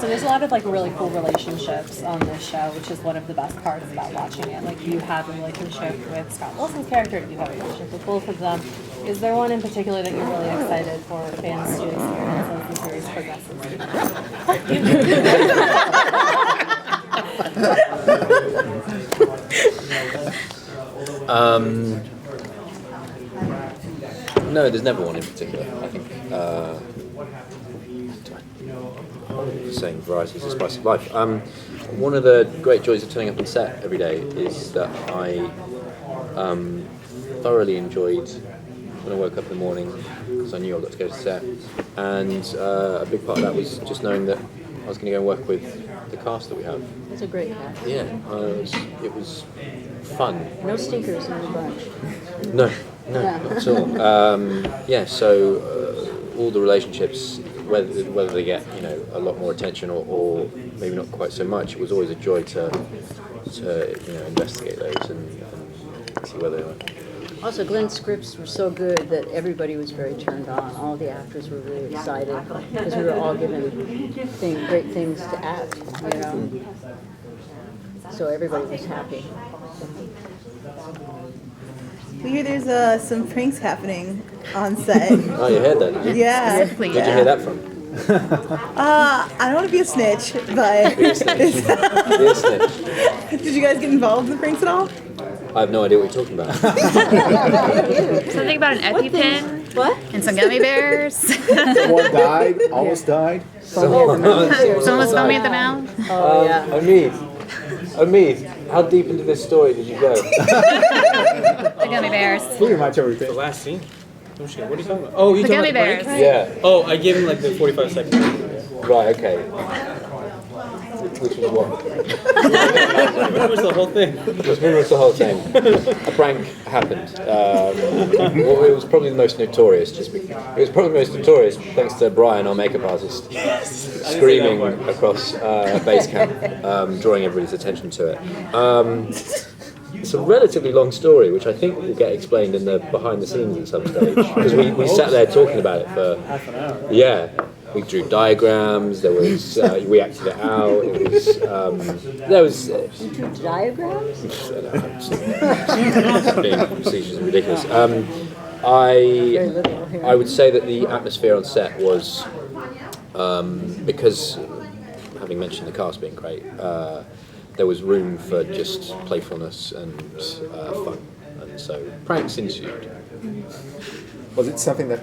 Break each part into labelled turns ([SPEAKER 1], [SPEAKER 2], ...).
[SPEAKER 1] So there's a lot of like really cool relationships on this show, which is one of the best parts about watching it. Like you have a relationship with Scott Wilson's character, you have a relationship with both of them. Is there one in particular that you're really excited for fans to experience as the series progresses?
[SPEAKER 2] No, there's never one in particular. I think saying variety is the spice of life. One of the great joys of turning up on set every day is that I thoroughly enjoyed when I woke up in the morning because I knew I got to go to set, and a big part of that was just knowing that I was going to go and work with the cast that we have.
[SPEAKER 3] It's a great cast.
[SPEAKER 2] Yeah, it was fun.
[SPEAKER 3] No stinkers in the bunch.
[SPEAKER 2] No, not at all. So all the relationships, whether they get a lot more attention or maybe not quite so much, it was always a joy to investigate those and see where they are.
[SPEAKER 3] Also, Glenn's scripts were so good that everybody was very turned on. All the actors were really excited because we were all given great things to act, So everybody was happy.
[SPEAKER 4] We hear there's some pranks happening on set.
[SPEAKER 2] Oh, you heard that, did you?
[SPEAKER 4] Yeah.
[SPEAKER 2] Where'd you hear that from?
[SPEAKER 4] I don't want to be a snitch, but...
[SPEAKER 2] Be a snitch. Be a snitch.
[SPEAKER 4] Did you guys get involved in the pranks at all?
[SPEAKER 2] I have no idea what you're talking about.
[SPEAKER 5] Something about an EpiPen.
[SPEAKER 3] What?
[SPEAKER 5] And some gummy bears.
[SPEAKER 6] Someone died, almost died.
[SPEAKER 2] Someone
[SPEAKER 5] Someone's filming at the mouth.
[SPEAKER 3] Oh, yeah.
[SPEAKER 2] Omid, how deep into this story did you go?
[SPEAKER 5] The gummy bears.
[SPEAKER 6] Pretty much everything.
[SPEAKER 7] The last scene? Oh shit, what are you talking about? Oh, you
[SPEAKER 5] The
[SPEAKER 7] talking
[SPEAKER 5] gummy
[SPEAKER 7] about the
[SPEAKER 5] bears.
[SPEAKER 7] break?
[SPEAKER 2] Yeah.
[SPEAKER 7] Oh, I gave him like the 45 seconds.
[SPEAKER 2] Right, okay. Which was what?
[SPEAKER 7] That was the whole thing.
[SPEAKER 2] It was pretty much the whole thing. A prank happened. Well, it was probably the most notorious. It was probably the most notorious thanks to Brian, our makeup artist, screaming across base camp, drawing everybody's attention to it. It's a relatively long story, which I think will get explained in the behind the scenes at some stage. Because we sat there talking about it for
[SPEAKER 7] Half an hour.
[SPEAKER 2] yeah. We drew diagrams. There was we acted it out. It was there was.
[SPEAKER 3] You drew diagrams?
[SPEAKER 2] Being facetious and ridiculous. I would say that the atmosphere on set was because having mentioned the cast being great, there was room for just playfulness and fun, and so pranks ensued.
[SPEAKER 6] Was it something that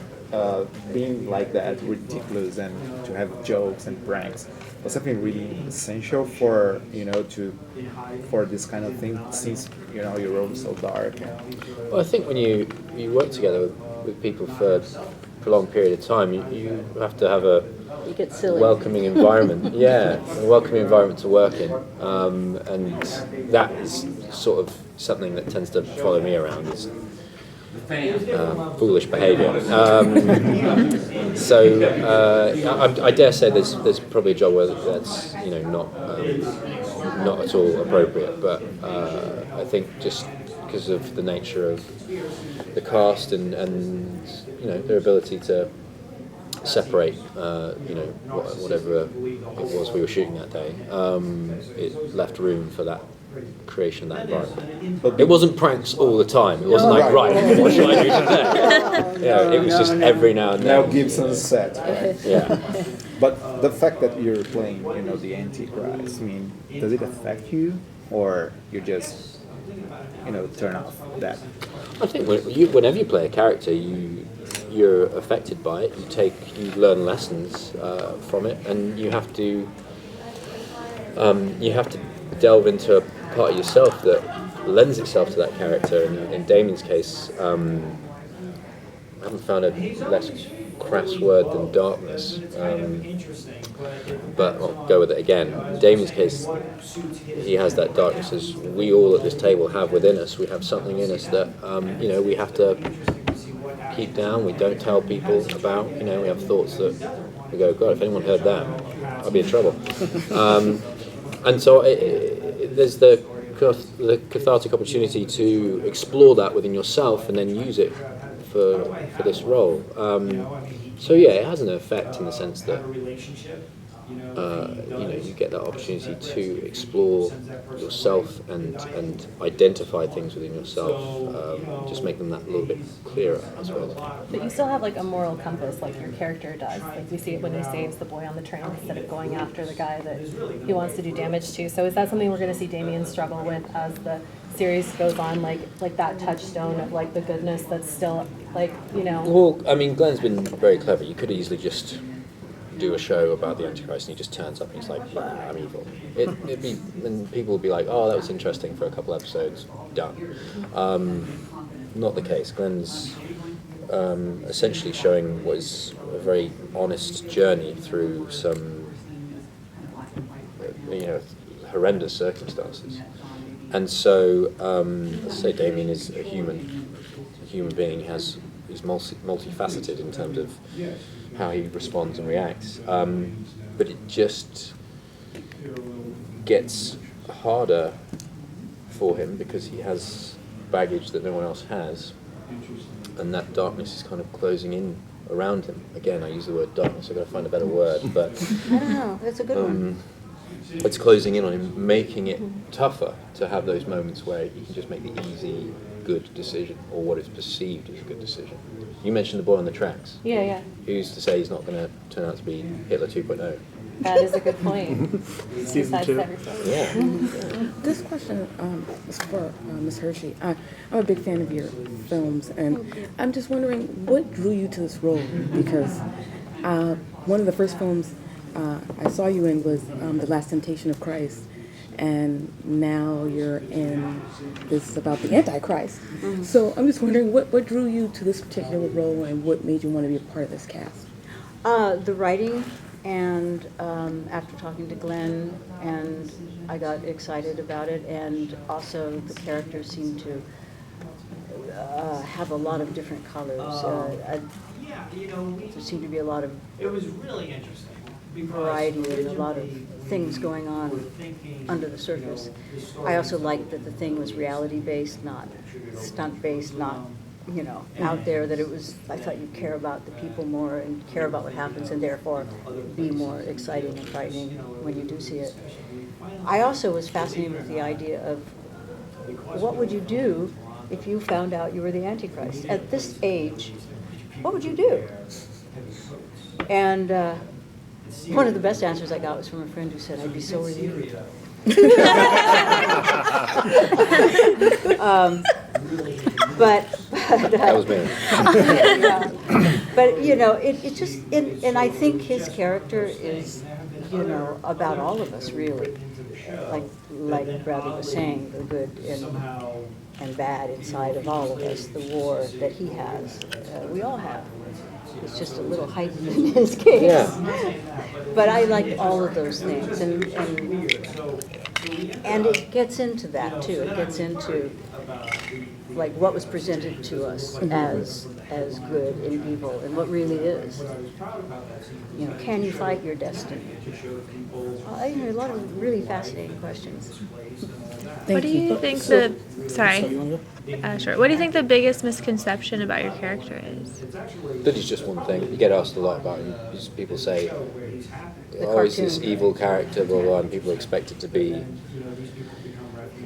[SPEAKER 6] being like that, ridiculous, and to have jokes and pranks, was something really essential for for this kind of thing? Since your role is so dark.
[SPEAKER 2] Well, I think when you work together with people for a prolonged period of time, you have to have a
[SPEAKER 3] You get silly.
[SPEAKER 2] welcoming environment. Yeah, a welcoming environment to work in, and that is sort of something that tends to follow me around. Is foolish behaviour. I dare say there's probably a job where that's not at all appropriate. But I think just because of the nature of the cast and their ability to separate whatever it was we were shooting that day, it left room for that creation of that environment. It wasn't pranks all the time. It wasn't like, right, what should I do today? It was just every now and
[SPEAKER 6] Now
[SPEAKER 2] then.
[SPEAKER 6] Gibson's set. Right?
[SPEAKER 2] Yeah.
[SPEAKER 6] But the fact that you're playing, the Antichrist, does it affect you, or you just, turn off that?
[SPEAKER 2] I think whenever you play a character, you're affected by it. You learn lessons from it, and you have to delve into a part of yourself that lends itself to that character. And in Damien's case, I haven't found a less crass word than darkness. But I'll go with it again. In Damien's case, he has that darkness as we all at this table have within us. We have something in us that we have to keep down. We don't tell people about. We have thoughts that we go, God, if anyone heard that, I'd be in trouble. And so there's the cathartic opportunity to explore that within yourself and then use it for this role. So yeah, it has an effect in the sense that you get that opportunity to explore yourself and identify things within yourself, just make them that little bit clearer, I suppose.
[SPEAKER 1] But you still have like a moral compass, like your character does. Like we see it when he saves the boy on the train instead of going after the guy that he wants to do damage to. So is that something we're going to see Damien struggle with as the series goes on, like that touchstone of like the goodness that's still like, you know?
[SPEAKER 2] Well, I mean, Glenn's been very clever. You could easily just do a show about the Antichrist and he just turns up and he's like, yeah, I'm evil. It'd be, and people would be like, oh, that was interesting for a couple episodes, done. Not the case. Glenn's essentially showing what is a very honest journey through some, horrendous circumstances. And so, let's say Damien is a human being, is multifaceted in terms of how he responds and reacts. But it just gets harder for him because he has baggage that no one else has, and that darkness is kind of closing in around him. Again, I use the word darkness, I've got to find a better word, but
[SPEAKER 3] I don't know, that's a good one.
[SPEAKER 2] It's closing in on him, making it tougher to have those moments where he can just make the easy, good decision, or what is perceived as a good decision. You mentioned the boy on the tracks.
[SPEAKER 1] Yeah.
[SPEAKER 2] Who's to say he's not going to turn out to be Hitler 2.0?
[SPEAKER 1] That is a good point.
[SPEAKER 8] Season 2.
[SPEAKER 2] Yeah.
[SPEAKER 8] This question is for Ms. Hershey. I'm a big fan of your films, and I'm just wondering what drew you to this role, because one of the first films I saw you in was The Last Temptation of Christ, and now you're in this about the Antichrist. So I'm just wondering what drew you to this particular role and what made you want to be a part of this cast?
[SPEAKER 3] The writing, and after talking to Glenn, and I got excited about it, and also the characters seem to have a lot of different colors. There seemed to be a lot of variety and a lot of things going on under the surface. I also liked that the thing was reality-based, not stunt-based, not out there, that it was, I thought you'd care about the people more and care about what happens, and therefore be more exciting and frightening when you do see it. I also was fascinated with the idea of what would you do if you found out you were the Antichrist? At this age, what would you do? And one of the best answers I got was from a friend who said, I'd be so relieved. But
[SPEAKER 2] That was me.
[SPEAKER 3] But it just, and I think his character is, about all of us really, like Bradley was saying, the good and bad inside of all of us, the war that he has, we all have. It's just a little heightened in his case.
[SPEAKER 2] Yeah.
[SPEAKER 3] But I liked all of those things, and it gets into that too. It gets into like what was presented to us as good and evil, and what really is. Can you fight your destiny? A lot of really fascinating questions.
[SPEAKER 5] What do you think the sure. What do you think the biggest misconception about your character is?
[SPEAKER 2] That is just one thing. You get asked a lot about him. People say, oh, he's this evil character, blah, blah, and people expect it to be,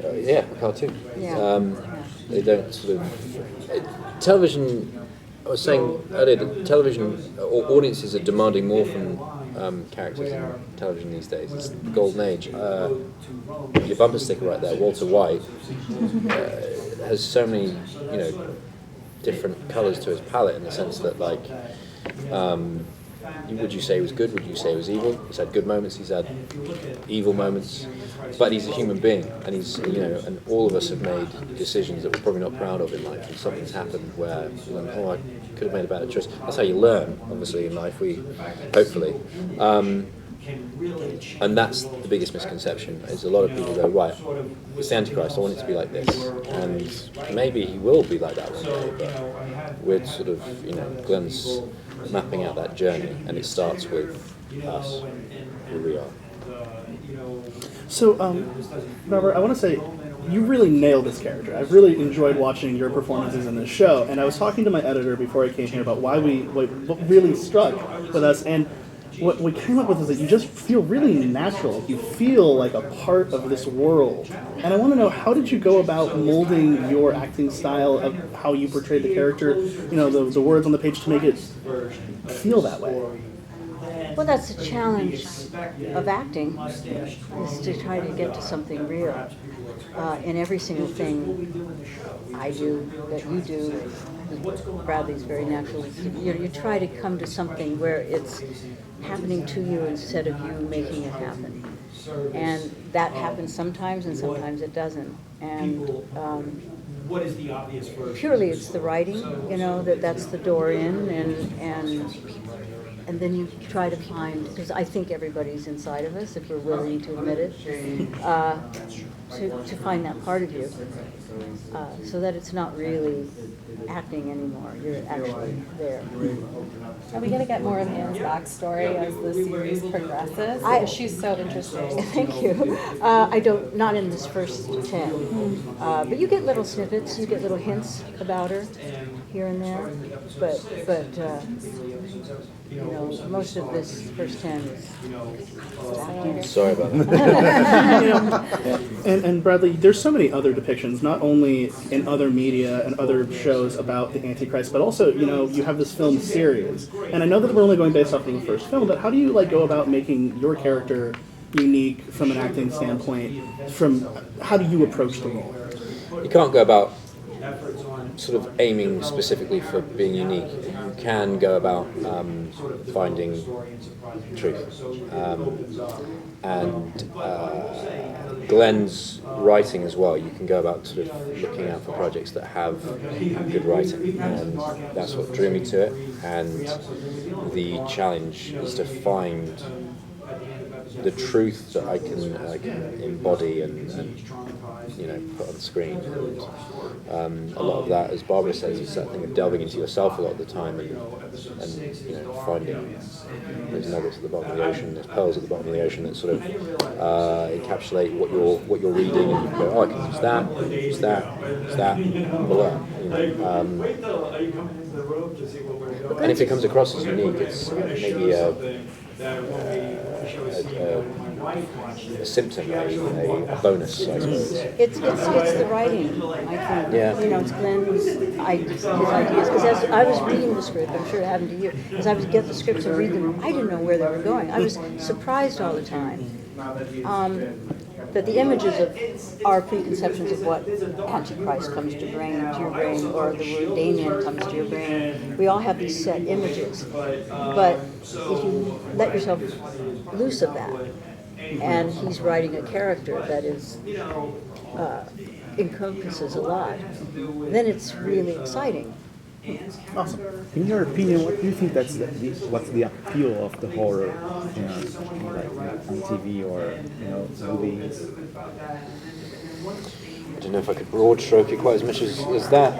[SPEAKER 2] a cartoon.
[SPEAKER 3] Yeah.
[SPEAKER 2] They don't sort of... television, I was saying earlier, that television, or audiences are demanding more from characters in television these days. It's the golden age. Your bumper sticker right there, Walter White, has so many, different colours to his palette, in the sense that, like, would you say he was good? Would you say he was evil? He's had good moments, he's had evil moments, but he's a human being, and he's, and all of us have made decisions that we're probably not proud of in life, and something's happened where, I could have made a better choice. That's how you learn, obviously, in life, hopefully. And that's the biggest misconception, is a lot of people go, right, it's the Antichrist, I want it to be like this, and maybe he will be like that one day, but we're sort of, Glenn's mapping out that journey, and it starts with us, who we are.
[SPEAKER 9] So, Robert, I want to say, you really nailed this character. I've really enjoyed watching your performances in this show, and I was talking to my editor before I came here about what really struck with us, and what we came up with is that you just feel really natural. You feel like a part of this world. And I want to know, how did you go about molding your acting style of how you portrayed the character, the words on the page to make it feel that way?
[SPEAKER 3] Well, that's the challenge of acting, is to try to get to something real. In every single thing I do, that you do, Bradley's very natural. You try to come to something where it's happening to you instead of you making it happen. And that happens sometimes, and sometimes it doesn't. And purely it's the writing, that's the door in, and then you try to find, because I think everybody's inside of us, if we're willing to admit it, to find that part of you, so that it's not really acting anymore. You're actually there.
[SPEAKER 1] Are we going to get more of Anne's backstory as the series progresses? She's so interesting.
[SPEAKER 3] Thank you. I don't, not in this first 10, but you get little snippets, you get little hints about her here and there, but most of this first 10 is acting.
[SPEAKER 2] Sorry about that.
[SPEAKER 9] And Bradley, there's so many other depictions, not only in other media and other shows about the Antichrist, but also, you have this film series. And I know that we're only going based off of the first film, but how do you go about making your character unique from an acting standpoint? How do you approach the role?
[SPEAKER 2] You can't go about sort of aiming specifically for being unique. You can go about finding truth. And Glenn's writing as well, you can go about sort of looking out for projects that have good writing, and that's what drew me to it. And the challenge is to find the truth that I can embody and put on screen. And a lot of that, as Barbara says, is that thing of delving into yourself a lot of the time and finding those nuggets at the bottom of the ocean, those pearls at the bottom of the ocean that sort of encapsulate what you're reading, and you can go, oh, I can use that, blah. And if it comes across as unique, it's maybe a symptom, a bonus, I suppose.
[SPEAKER 3] It's the writing, I think.
[SPEAKER 2] Yeah.
[SPEAKER 3] It's Glenn's his ideas. Because as I was reading the script, I'm sure it happened to you, as I would get the scripts and read them, I didn't know where they were going. I was surprised all the time that the images of our preconceptions of what Antichrist comes to your brain, or the word Damien comes to your brain, we all have these set images. But if you let yourself loose of that, and he's writing a character that is encompasses a lot, then it's really exciting.
[SPEAKER 6] Awesome. In your opinion, what do you think what's the appeal of the horror, on TV or movies?
[SPEAKER 2] I don't know if I could broad stroke it quite as much as that.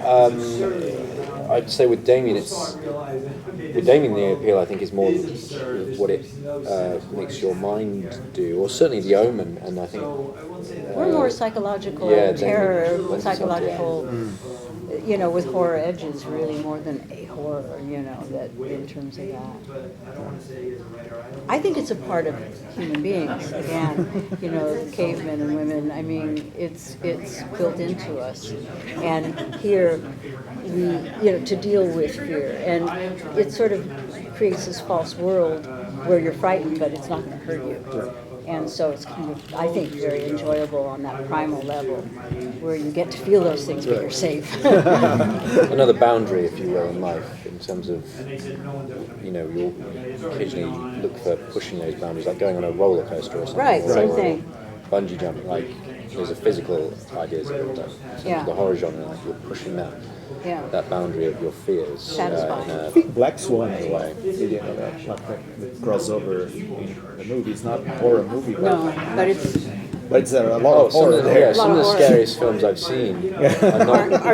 [SPEAKER 2] I'd say with Damien, the appeal I think is more what it makes your mind do, or certainly The Omen, and I think
[SPEAKER 3] We're more psychological terror, psychological. With horror edges, really more than a horror, that in terms of that. I think it's a part of human beings, again, cavemen and women, I mean, it's built into us. And here, to deal with fear, and it sort of creates this false world where you're frightened, but it's not going to hurt you. And so it's kind of, I think, very enjoyable on that primal level, where you get to feel those things, but you're safe.
[SPEAKER 2] Another boundary, if you will, in life, in terms of, you'll occasionally look for pushing those boundaries, like going on a roller coaster or something.
[SPEAKER 3] Right, same thing.
[SPEAKER 2] Bungee jumping, there's a physical ideas of it, but in terms of the horror genre, you're pushing that boundary of your fears.
[SPEAKER 3] Satisfying.
[SPEAKER 6] I think Black Swan as well. The crossover in the movie. It's not a horror movie,
[SPEAKER 3] but
[SPEAKER 6] it's a lot of horror there.
[SPEAKER 2] Some of the scariest films I've seen
[SPEAKER 3] are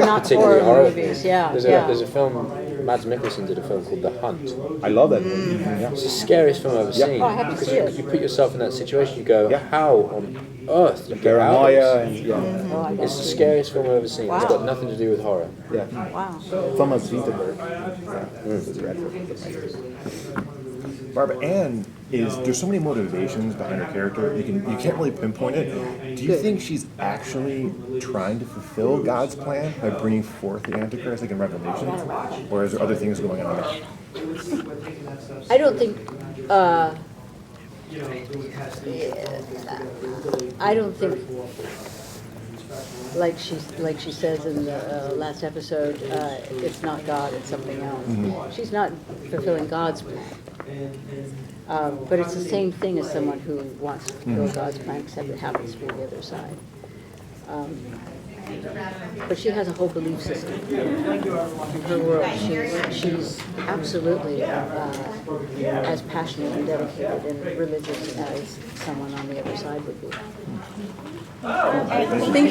[SPEAKER 3] not
[SPEAKER 2] particularly
[SPEAKER 3] horror movies.
[SPEAKER 2] There's a film. Mads Mikkelsen did a film called The Hunt.
[SPEAKER 6] I love that movie.
[SPEAKER 2] It's the scariest film I've ever seen.
[SPEAKER 3] Oh, I have to see it.
[SPEAKER 2] You put yourself in that situation, you go, how on earth do you get out of
[SPEAKER 6] Paranoia
[SPEAKER 2] this? It's the scariest film I've ever seen. It's got nothing to do with horror.
[SPEAKER 3] Wow.
[SPEAKER 6] Thomas Vinterberg. The director.
[SPEAKER 10] Barbara Ann there's so many motivations behind her character. You can't really pinpoint it. Do you think she's actually trying to fulfill God's plan by bringing forth the Antichrist, like in Revelation, or is there other things going on?
[SPEAKER 3] I don't think. I don't think, like she says in the last episode, it's not God, it's something else.
[SPEAKER 10] Mm-hmm.
[SPEAKER 3] She's not fulfilling God's plan. But it's the same thing as someone who wants to fulfill God's plan, except it happens to be the other side. But she has a whole belief system in her world. She's absolutely as passionate and dedicated and religious as someone on the other side would be.
[SPEAKER 4] Thank you.